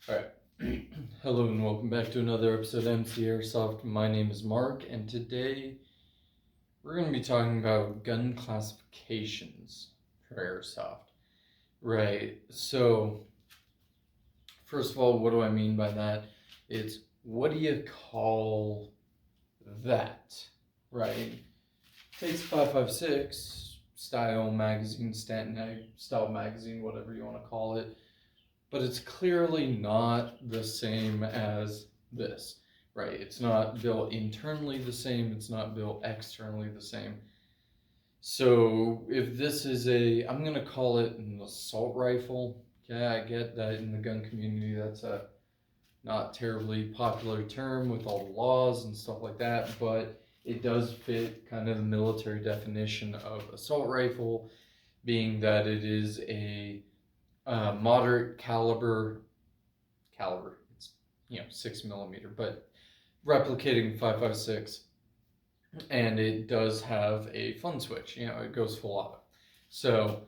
Alright, hello and welcome back to another episode of MC Airsoft. My name is Mark, and today we're going to be talking about gun classifications for Airsoft. Right, so first of all, what do I mean by that? It's what do you call that, right? Takes 5.56 style magazine, Stanton style magazine, whatever you want to call it. But it's clearly not the same as this, right? It's not built internally the same. It's not built externally the same. So if this is I'm going to call it an assault rifle. Okay, I get that in the gun community, that's a not terribly popular term with all the laws and stuff like that, but it does fit kind of the military definition of assault rifle, being that it is a moderate caliber, it's 6mm, but replicating 5.56, and it does have a fun switch. It goes full auto. So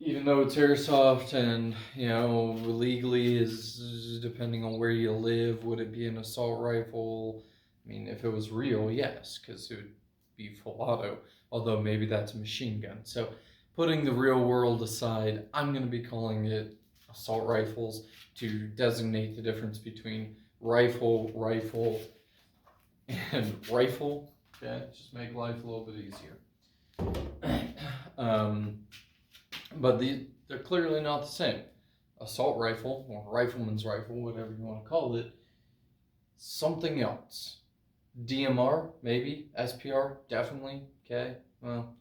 even though it's airsoft and legally is depending on where you live, would it be an assault rifle? I mean, if it was real, yes, because it would be full auto. Although maybe that's a machine gun. So putting the real world aside, I'm going to be calling it assault rifles to designate the difference between rifle, and rifle. Okay, just make life a little bit easier. But they're clearly not the same. Assault rifle, or rifleman's rifle, whatever you want to call it, something else. DMR, maybe. SPR, definitely. Okay, well,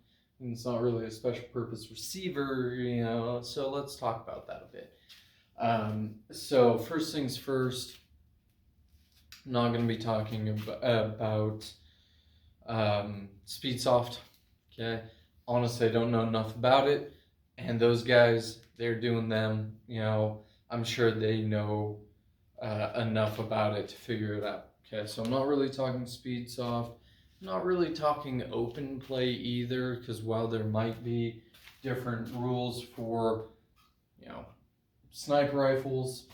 it's not really a special purpose receiver, so let's talk about that a bit. So first things first, I'm not going to be talking about Speedsoft, okay? Honestly, I don't know enough about it, and those guys, they're doing them, I'm sure they know enough about it to figure it out, okay? So I'm not really talking Speedsoft. Not really talking open play either, because while there might be different rules for, sniper rifles,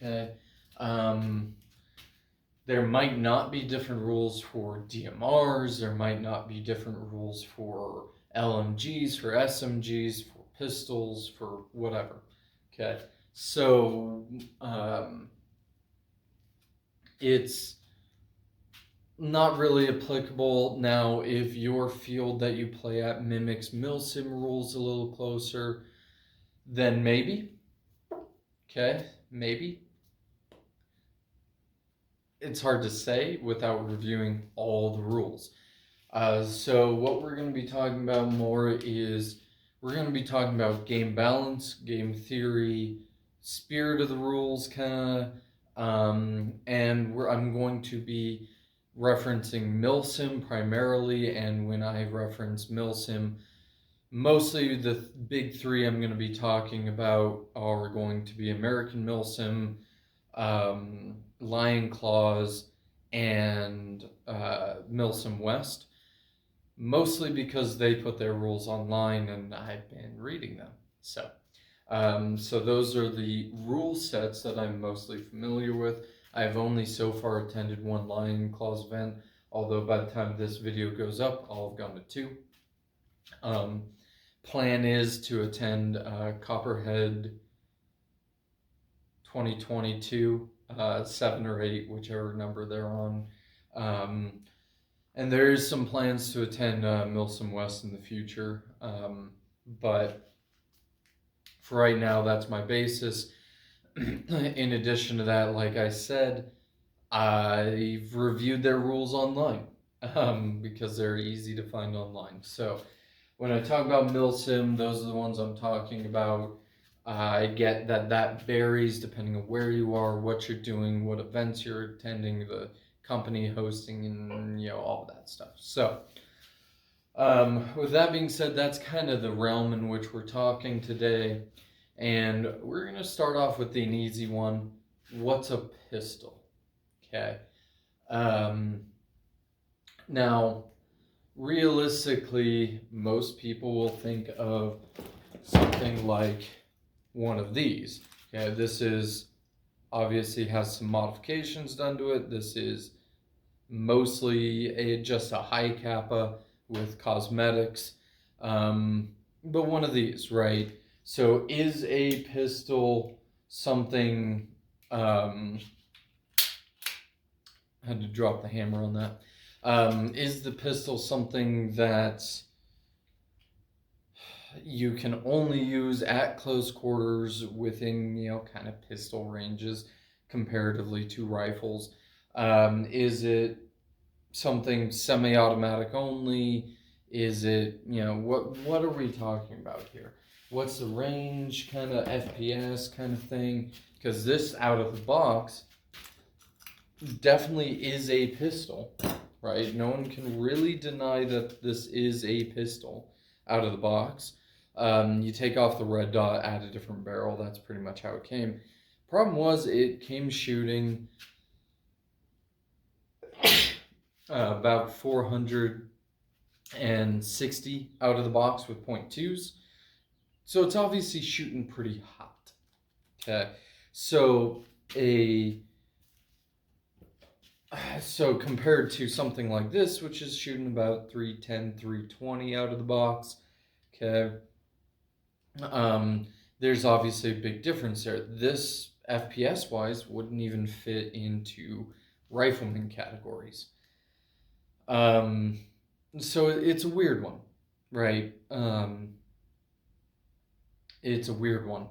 okay, there might not be different rules for DMRs, there might not be different rules for LMGs, for SMGs, for pistols, for whatever, okay? So, it's not really applicable. Now, if your field that you play at mimics milsim rules a little closer, then maybe. Okay, maybe. It's hard to say without reviewing all the rules. So what we're going to be talking about more is we're going to be talking about game balance, game theory, spirit of the rules, kind of, and I'm going to be referencing milsim primarily, and when I reference milsim, mostly the big three I'm going to be talking about are going to be American milsim, Lion Claws, and milsim West, mostly because they put their rules online and I've been reading them. So those are the rule sets that I'm mostly familiar with. I've only so far attended one Lion Claws event, although by the time this video goes up, I'll have gone to 2. Plan is to attend Copperhead 2022, 7 or 8, whichever number they're on. And there is some plans to attend milsim West in the future, but for right now, that's my basis. In addition to that, like I said, I've reviewed their rules online because they're easy to find online. So when I talk about milsim, those are the ones I'm talking about. I get that varies depending on where you are, what you're doing, what events you're attending, the company hosting, and all of that stuff. So with that being said, that's kind of the realm in which we're talking today. And we're going to start off with an easy one. What's a pistol? Okay. Now, realistically, most people will think of something like one of these. Okay, this is obviously has some modifications done to it. This is mostly just a high kappa with cosmetics. But one of these, right? So is a pistol something, I had to drop the hammer on that. Is the pistol something that you can only use at close quarters within, kind of pistol ranges comparatively to rifles? Is it something semi-automatic only? Is it, what are we talking about here? What's the range, kind of FPS kind of thing? Because this out of the box definitely is a pistol, right? No one can really deny that this is a pistol out of the box. You take off the red dot, add a different barrel. That's pretty much how it came. Problem was, it came shooting about 460 out of the box with .2s. So it's obviously shooting pretty hot. Okay, so so compared to something like this, which is shooting about 310, 320 out of the box, okay, there's obviously a big difference there. This FPS wise wouldn't even fit into rifleman categories. So it's a weird one, right? It's a weird one,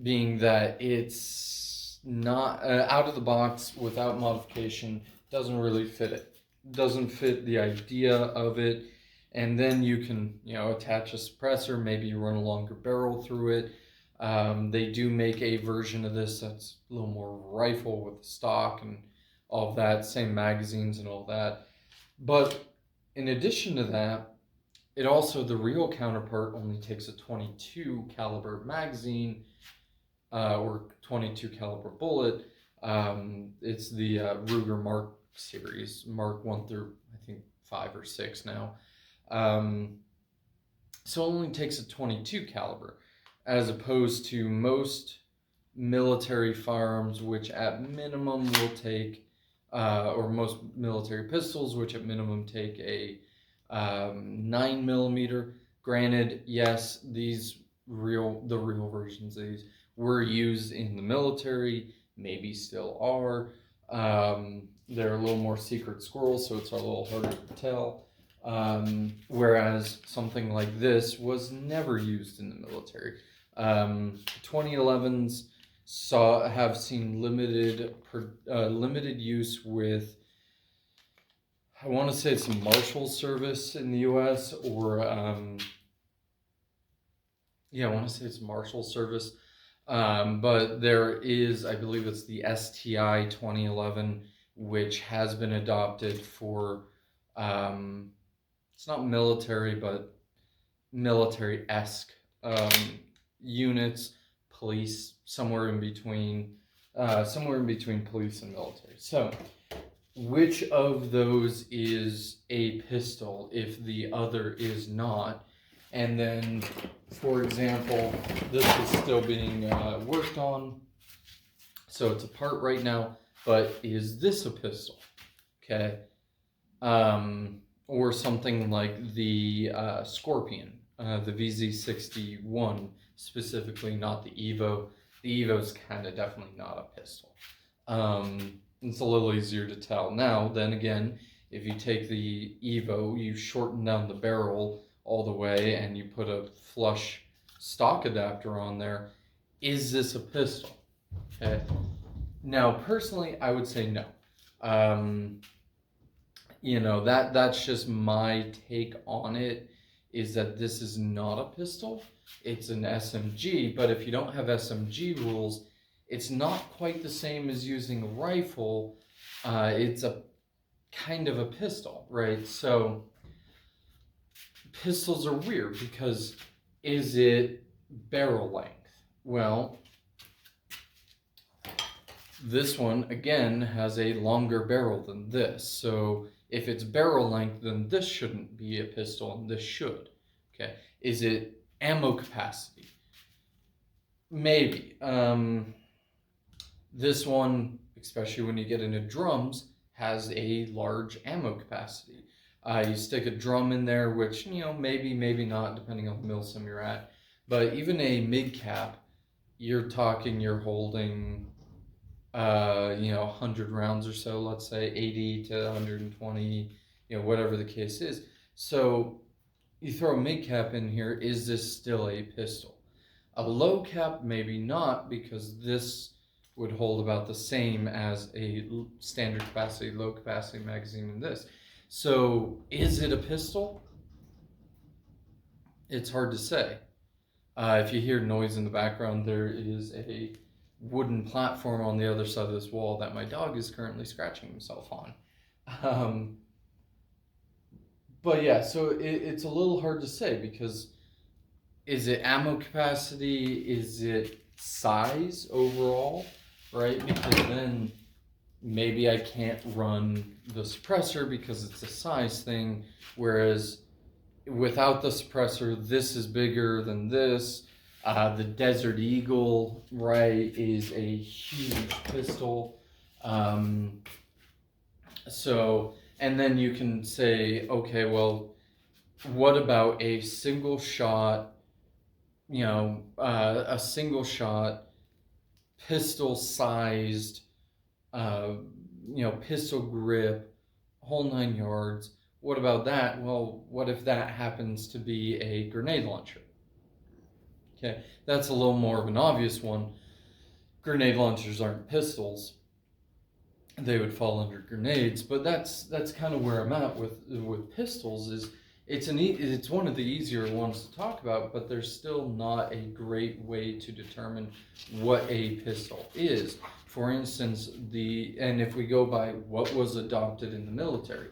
being that it's not out of the box without modification. Doesn't really fit it. Doesn't fit the idea of it. And then you can, attach a suppressor. Maybe you run a longer barrel through it. They do make a version of this that's a little more rifle with the stock and all of that, same magazines and all that. But in addition to that, it also, the real counterpart only takes a 22 caliber magazine or 22 caliber bullet. It's the Ruger Mark series, Mark 1 through I think 5 or 6 now. So it only takes a 22 caliber, as opposed to most military firearms, which at minimum will take, or most military pistols, which at minimum take a 9mm. Granted, yes, the real versions of these were used in the military, maybe still are. They're a little more secret squirrels, so it's a little harder to tell. Whereas something like this was never used in the military. 2011s have seen limited use with, I want to say it's the Marshal Service in the U.S. or I want to say it's Marshal Service. But there is, I believe it's the STI 2011, which has been adopted for, it's not military, but military-esque units, police, somewhere in between police and military. So, which of those is a pistol if the other is not? And then, for example, this is still being worked on, so it's apart right now, but is this a pistol? Okay. Or something like the Scorpion, the VZ61 specifically, not the Evo. The Evo's kind of definitely not a pistol. It's a little easier to tell. Now, then again, if you take the Evo, you shorten down the barrel all the way and you put a flush stock adapter on there, is this a pistol? Okay. Now, personally, I would say no. That's just my take on it, is that this is not a pistol. It's an SMG, but if you don't have SMG rules, it's not quite the same as using a rifle. It's a kind of a pistol, right? So pistols are weird because is it barrel length? Well, this one, again, has a longer barrel than this. So if it's barrel length, then this shouldn't be a pistol and this should. Is it ammo capacity? Maybe. This one, especially when you get into drums, has a large ammo capacity. You stick a drum in there, which, maybe not, depending on the milsim you're at. But even a mid cap, you're holding, 100 rounds or so, let's say 80 to 120, whatever the case is. So you throw a mid cap in here, is this still a pistol? A low cap, maybe not, because this would hold about the same as a standard capacity, low capacity magazine in this. So is it a pistol? It's hard to say. If you hear noise in the background, there is a wooden platform on the other side of this wall that my dog is currently scratching himself on. Um, but yeah, so it's a little hard to say, because is it ammo capacity? Is it size overall? Right? Because then maybe I can't run the suppressor because it's a size thing. Whereas without the suppressor, this is bigger than this. The Desert Eagle, right, is a huge pistol. And then you can say, okay, well, what about a single shot, a single shot pistol sized, pistol grip, whole 9 yards. What about that? Well, what if that happens to be a grenade launcher? Okay, that's a little more of an obvious one. Grenade launchers aren't pistols. They would fall under grenades, but that's kind of where I'm at with pistols. Is it's one of the easier ones to talk about, but there's still not a great way to determine what a pistol is. For instance, and if we go by what was adopted in the military,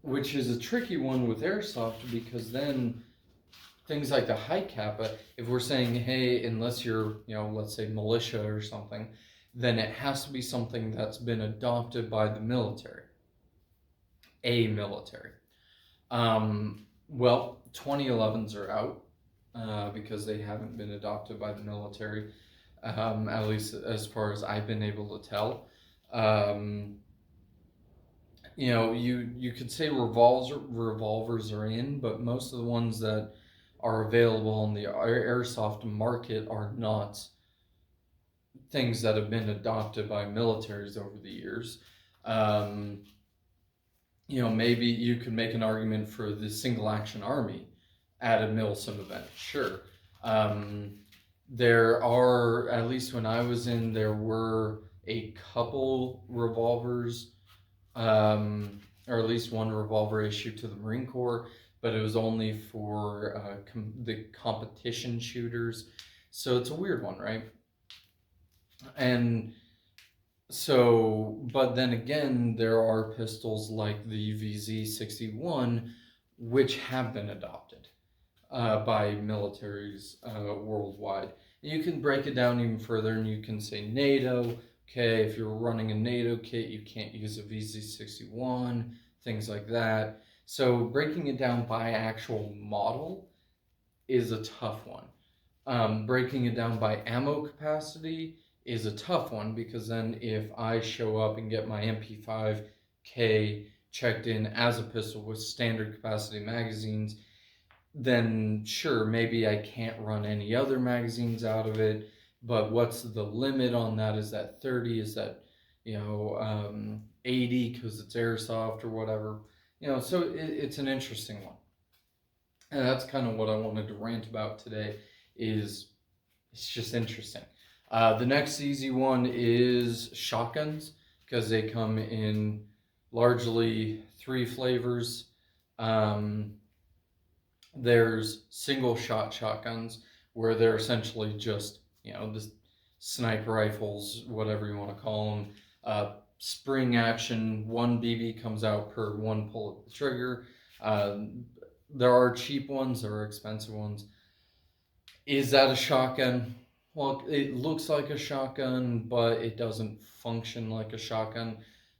which is a tricky one with airsoft, because then things like the high kappa, if we're saying, hey, unless you're, let's say militia or something, then it has to be something that's been adopted by the military, a military. Well, 2011s are out because they haven't been adopted by the military, at least as far as I've been able to tell. You could say revolvers are in, but most of the ones that are available on the airsoft market are not things that have been adopted by militaries over the years. Maybe you could make an argument for the single action army at a milsim event. Sure. There are, at least when I was in, there were a couple revolvers, or at least one revolver issued to the Marine Corps, but it was only for the competition shooters. So it's a weird one, right? And so, but then again, there are pistols like the VZ61, which have been adopted by militaries worldwide. And you can break it down even further, and you can say NATO. Okay, if you're running a NATO kit, you can't use a VZ61, things like that. So breaking it down by actual model is a tough one. Breaking it down by ammo capacity is a tough one, because then if I show up and get my MP5K checked in as a pistol with standard capacity magazines, then sure, maybe I can't run any other magazines out of it, but what's the limit on that? Is that 30? Is that 80 because it's airsoft or whatever? So it's an interesting one. And that's kind of what I wanted to rant about today. It's just interesting. The next easy one is shotguns, because they come in largely 3 flavors. There's single shot shotguns, where they're essentially just, the sniper rifles, whatever you want to call them. Spring action, 1 BB comes out per 1 pull of the trigger. There are cheap ones, there are expensive ones. Is that a shotgun? Well, it looks like a shotgun, but it doesn't function like a shotgun.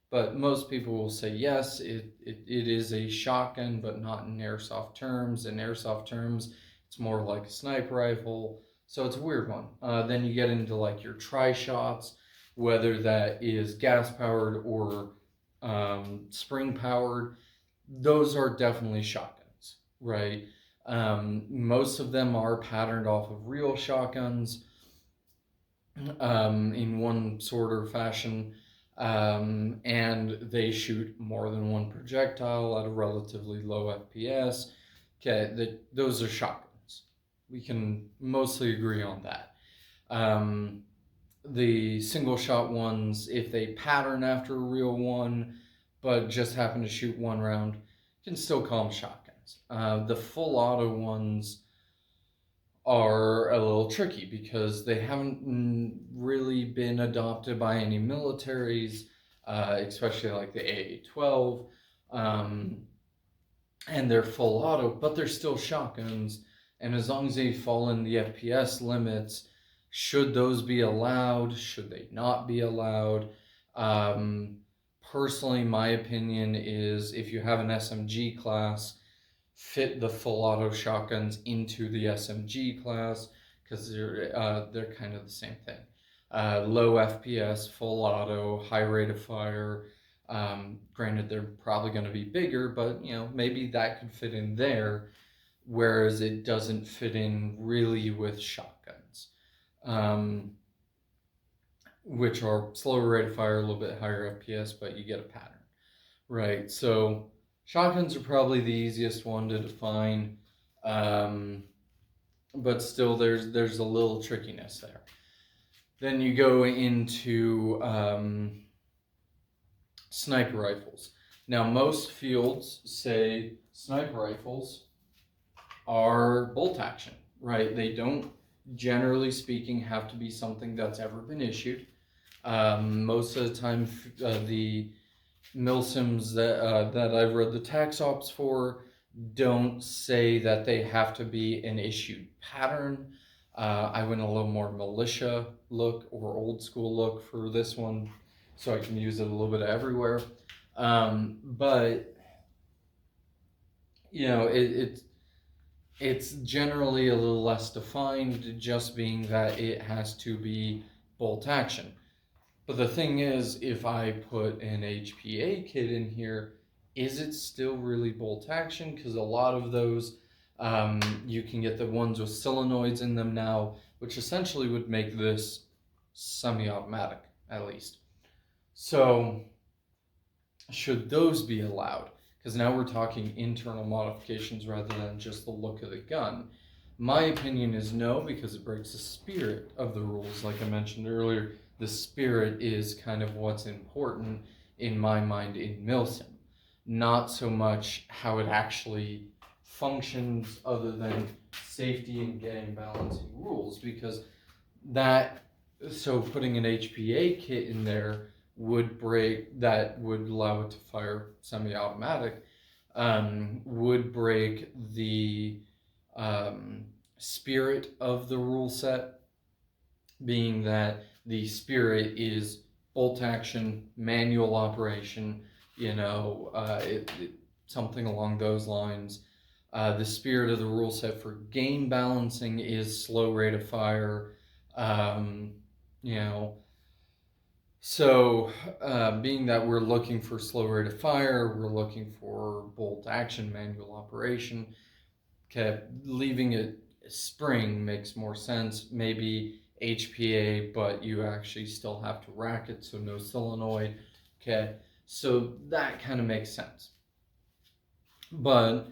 But most people will say yes, it is a shotgun, but not in airsoft terms. In airsoft terms, it's more like a sniper rifle. So it's a weird one. Then you get into like your tri-shots. whether that is gas powered or spring powered, those are definitely shotguns, right? Most of them are patterned off of real shotguns in one sort or fashion, and they shoot more than one projectile at a relatively low FPS. Okay, those are shotguns. We can mostly agree on that. The single shot ones, if they pattern after a real one, but just happen to shoot one round, you can still call them shotguns. The full auto ones are a little tricky because they haven't really been adopted by any militaries, especially like the AA-12, and they're full auto, but they're still shotguns. And as long as they fall in the FPS limits, should those be allowed? Should they not be allowed? Personally, my opinion is if you have an SMG class, fit the full auto shotguns into the SMG class because they're kind of the same thing. Low FPS, full auto, high rate of fire. Granted, they're probably going to be bigger, but maybe that could fit in there, whereas it doesn't fit in really with shotguns, which are slower rate of fire, a little bit higher FPS, but you get a pattern, right? So shotguns are probably the easiest one to define, but still there's a little trickiness there. Then you go into sniper rifles. Now most fields say sniper rifles are bolt action, right? They don't, generally speaking, have to be something that's ever been issued. Most of the time, the milsims that I've read the tax ops for don't say that they have to be an issued pattern. I went a little more militia look or old school look for this one, so I can use it a little bit everywhere. But it's generally a little less defined, just being that it has to be bolt action. But the thing is, if I put an HPA kit in here, is it still really bolt action? Because a lot of those, you can get the ones with solenoids in them now, which essentially would make this semi-automatic, at least. So, should those be allowed? Because now we're talking internal modifications rather than just the look of the gun. My opinion is no, because it breaks the spirit of the rules. Like I mentioned earlier, the spirit is kind of what's important in my mind in milsim, not so much how it actually functions other than safety and game balancing rules, because putting an HPA kit in there would allow it to fire semi-automatic, would break the spirit of the rule set, being that the spirit is bolt action, manual operation, something along those lines. The spirit of the rule set for game balancing is slow rate of fire, So, being that we're looking for slow rate of fire, we're looking for bolt action, manual operation. Okay, leaving it spring makes more sense. Maybe HPA, but you actually still have to rack it, so no solenoid. Okay, so that kind of makes sense. But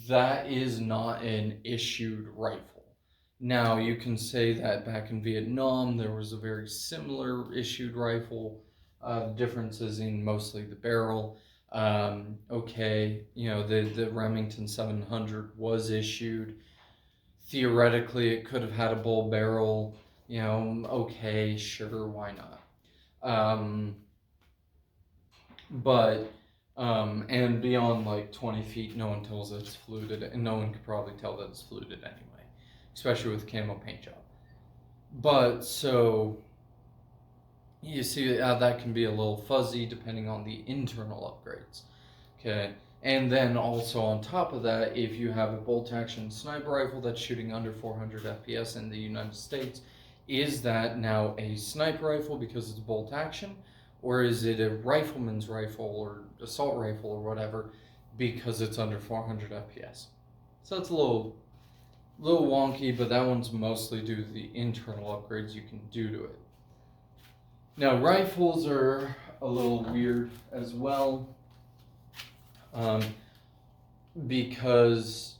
that is not an issued rifle. Now, you can say that back in Vietnam, there was a very similar issued rifle. The difference is in mostly the barrel. The Remington 700 was issued. Theoretically, it could have had a bull barrel. Okay, sure, why not? And beyond like 20 feet, no one tells that it's fluted, and no one could probably tell that it's fluted anyway, especially with camo paint job. But so you see that can be a little fuzzy depending on the internal upgrades. Okay, and then also on top of that, if you have a bolt action sniper rifle that's shooting under 400 FPS in the United States, is that now a sniper rifle because it's bolt action, or is it a rifleman's rifle or assault rifle or whatever because it's under 400 FPS? So it's a little wonky, but that one's mostly due to the internal upgrades you can do to it. Now rifles are a little weird as well, because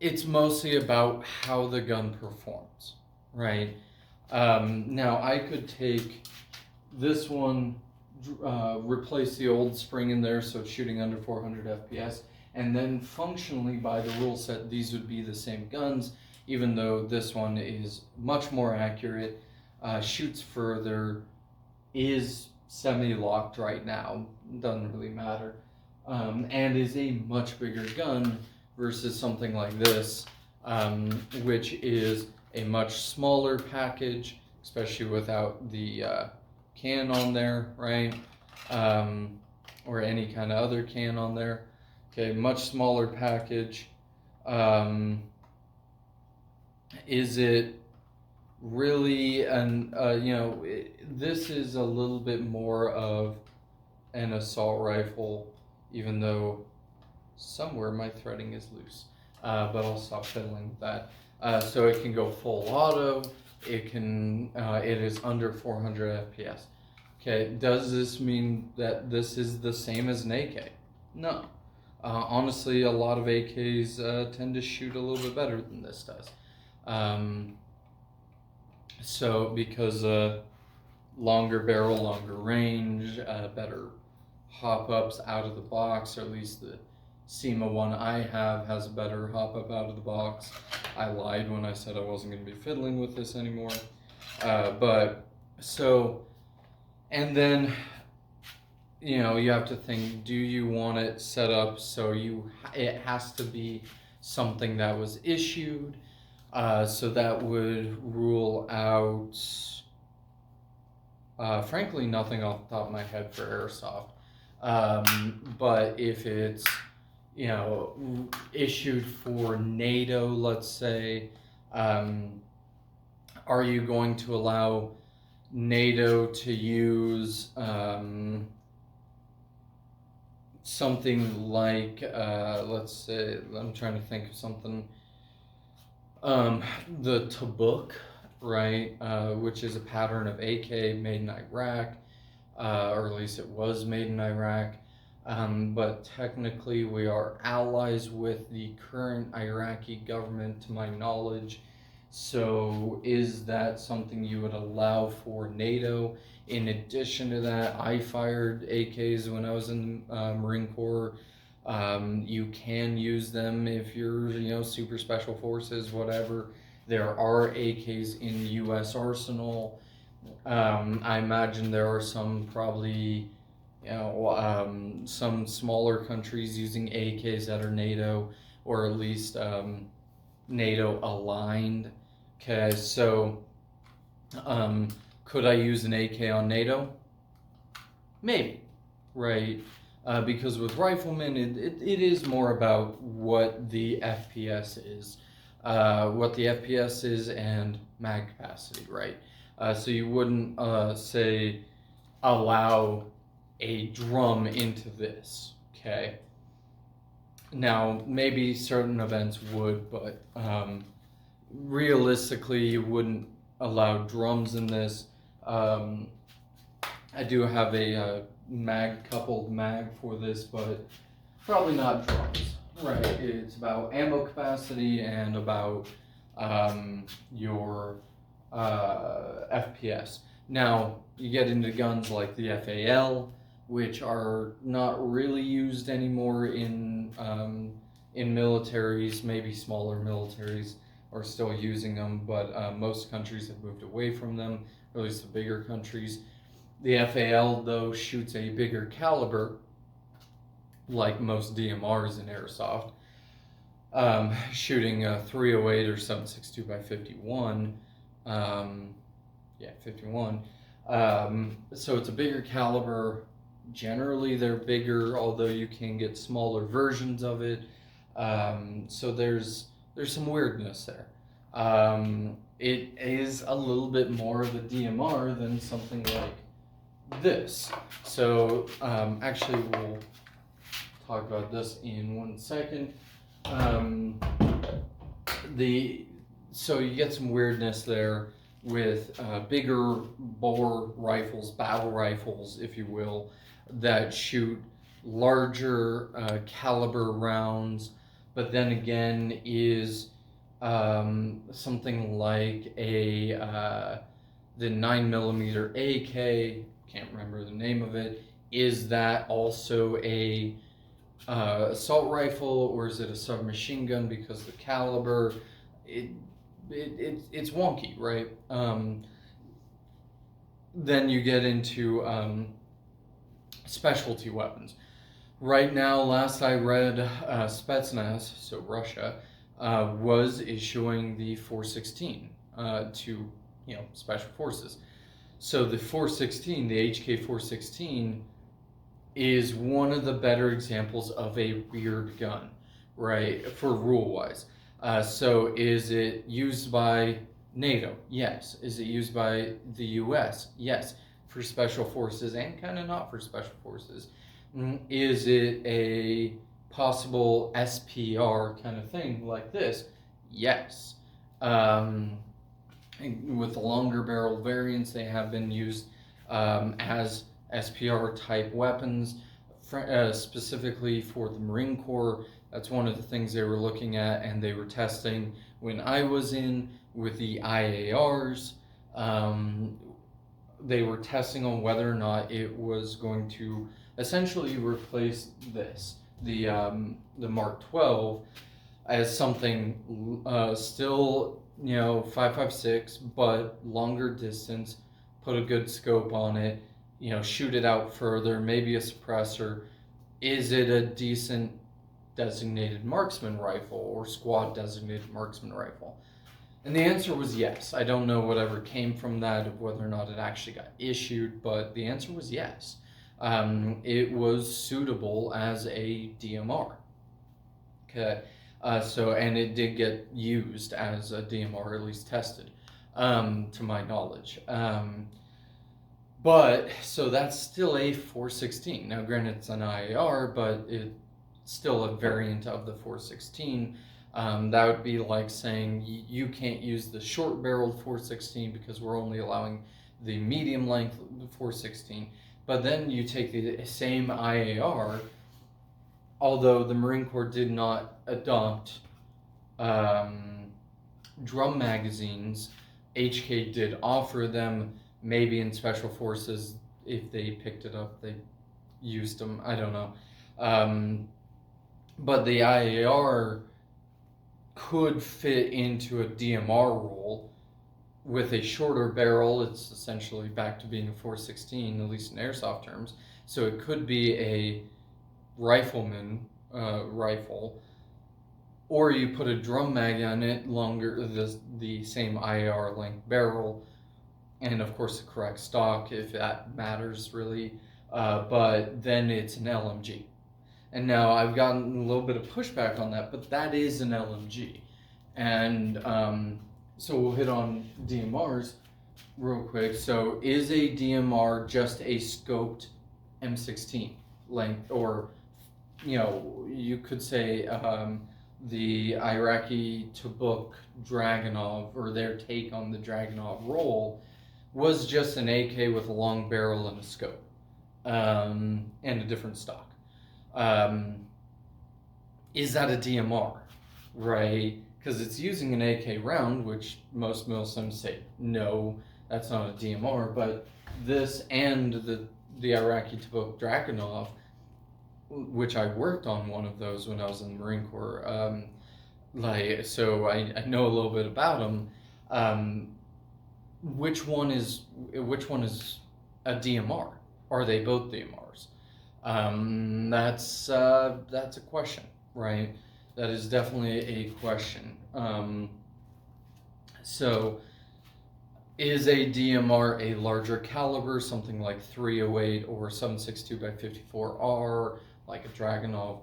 it's mostly about how the gun performs, right? Now I could take this one, replace the old spring in there so it's shooting under 400 FPS, and then functionally by the rule set these would be the same guns, even though this one is much more accurate, shoots further, is semi-locked right now, doesn't really matter, and is a much bigger gun versus something like this, which is a much smaller package, especially without the can on there, right? Or any kind of other can on there. Okay, much smaller package. Is it really this is a little bit more of an assault rifle, even though somewhere my threading is loose, but I'll stop fiddling with that. So it can go full auto. It can. It is under 400 FPS. Okay, does this mean that this is the same as an AK? No. Honestly, a lot of AKs tend to shoot a little bit better than this does. So because longer barrel, longer range, better hop-ups out of the box, or at least the SEMA one I have has a better hop-up out of the box. I lied when I said I wasn't going to be fiddling with this anymore. And then, you have to think, do you want it set up so it has to be something that was issued, so that would rule out, frankly, nothing off the top of my head for Airsoft. But if it's, issued for NATO, let's say, are you going to allow NATO to use something like, let's say, I'm trying to think of something, the Tabuk, right, which is a pattern of AK made in Iraq, or at least it was made in Iraq, but technically we are allies with the current Iraqi government, to my knowledge. So is that something you would allow for NATO? In addition to that, I fired AKs when I was in the Marine Corps. You can use them if you're, super special forces, whatever. There are AKs in U.S. arsenal. I imagine there are some probably, some smaller countries using AKs that are NATO, or at least NATO aligned. Okay, so could I use an AK on NATO? Maybe, right? Because with riflemen, it is more about what the FPS is, and mag capacity, right? So you wouldn't say allow a drum into this, okay? Now, maybe certain events would, but realistically, you wouldn't allow drums in this. I do have a coupled mag for this, but probably not drums, right? It's about ammo capacity and about your FPS. Now, you get into guns like the FAL, which are not really used anymore in militaries. Maybe smaller militaries are still using them, but most countries have moved away from them, or at least the bigger countries. The FAL, though, shoots a bigger caliber, like most DMRs in Airsoft, shooting a 308 or 7.62 by 51. 51. So it's a bigger caliber. Generally, they're bigger, although you can get smaller versions of it. So there's some weirdness there. it is a little bit more of a DMR than something like this. So actually we'll talk about this in 1 second. So you get some weirdness there with bigger bore rifles, battle rifles, if you will, that shoot larger caliber rounds, but then again is something like the 9mm AK, can't remember the name of it. Is that also a assault rifle, or is it a submachine gun because the caliber? It's wonky, right? Then you get into specialty weapons. Right now, last I read, Spetsnaz, so Russia, was issuing the 416 to special forces. So the 416, the HK 416, is one of the better examples of a weird gun, right? For rule wise. So is it used by NATO? Yes. Is it used by the US? Yes. For special forces and kind of not for special forces. Is it a possible SPR kind of thing like this? Yes. With the longer barrel variants, they have been used as SPR type weapons, specifically for the Marine Corps. That's one of the things they were looking at, and they were testing when I was in with the IARs. They were testing on whether or not it was going to essentially replace the Mark 12, as something still 5.56, but longer distance. Put a good scope on it, shoot it out further, maybe a suppressor. Is it a decent designated marksman rifle or squad designated marksman rifle? And the answer was yes. I don't know whatever came from that, of whether or not it actually got issued, but the answer was yes. It was suitable as a DMR. Okay. And it did get used as a DMR, at least tested, to my knowledge. But so that's still a 416. Now, granted, it's an IAR, but it's still a variant of the 416. That would be like saying you can't use the short-barreled 416 because we're only allowing the medium-length 416. But then you take the same IAR, although the Marine Corps did not adopt drum magazines, HK did offer them. Maybe in special forces, if they picked it up, they used them. I don't know. But the IAR could fit into a DMR role with a shorter barrel. It's essentially back to being a 416, at least in airsoft terms. So it could be a rifleman rifle, or you put a drum mag on it, longer, the same IAR length barrel, and of course the correct stock, if that matters really, but then it's an LMG. And now I've gotten a little bit of pushback on that, but that is an LMG. And so we'll hit on DMRs real quick. So is a DMR just a scoped M16 length, or you could say the Iraqi Tabuk Dragunov, or their take on the Dragunov role, was just an AK with a long barrel and a scope, and a different stock. Is that a DMR, right? Because it's using an AK round, which most milsims say, no, that's not a DMR. But this and the Iraqi Tabuk Dragunov, which I worked on one of those when I was in the Marine Corps, so I know a little bit about them. Which one is a DMR? Are they both DMRs? That's a question, right? That is definitely a question. So is a DMR a larger caliber, something like 308 or 7.62 by 54R, like a Dragunov?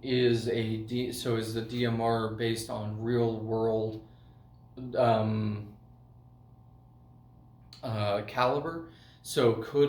Is the DMR based on real world caliber. So could